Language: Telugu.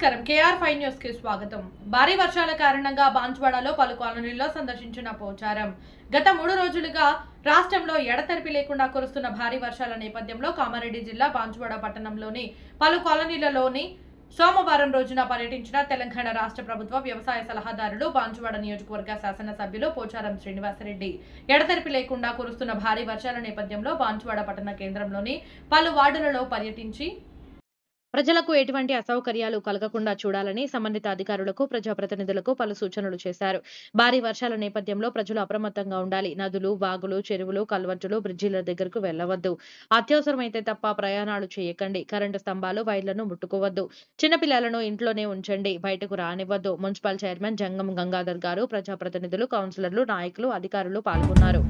నమస్కారం KR5 న్యూస్ కి స్వాగతం. భారీ వర్షాల కారణంగా బాన్సువాడలో పలు కాలనీల్లో సందర్శించిన పోచారం. గత 3 రోజులుగా రాష్ట్రంలో ఎడతెరిపి లేకుండా కురుస్తున్న భారీ వర్షాల నేపథ్యంలో కామారెడ్డి జిల్లా బాన్సువాడ పట్టణంలోని పలు కాలనీలలోని సోమవారం రోజున పర్యటించిన తెలంగాణ రాష్ట్ర ప్రభుత్వ వ్యవసాయ సలహాదారులు బాన్సువాడ నియోజకవర్గ శాసనసభ్యులు పోచారం శ్రీనివాసరెడ్డి. ఎడతెరిపి లేకుండా కురుస్తున్న భారీ వర్షాల నేపథ్యంలో బాన్సువాడ పట్టణ కేంద్రంలోని పలు వార్డులలో పర్యటించి ప్రజలకు ఎటువంటి అసౌకర్యాలు కలగకుండా చూడాలని సంబంధిత అధికారులకు, ప్రజాప్రతినిధులకు పలు సూచనలు చేశారు. భారీ వర్షాల నేపథ్యంలో ప్రజలు అప్రమత్తంగా ఉండాలి. నదులు, వాగులు, చెరువులు, కల్వర్టులు, బ్రిడ్జిల దగ్గరకు వెళ్లవద్దు. అత్యవసరమైతే తప్ప ప్రయాణాలు చేయకండి. కరెంటు స్తంభాలు, వైర్లను ముట్టుకోవద్దు. చిన్నపిల్లలను ఇంట్లోనే ఉంచండి. బయటకు రానివ్వద్దు. మున్సిపల్ చైర్మన్ జంగం గంగాధర్ గారు, ప్రజాప్రతినిధులు, కౌన్సిలర్లు, నాయకులు, అధికారులు పాల్గొన్నారు.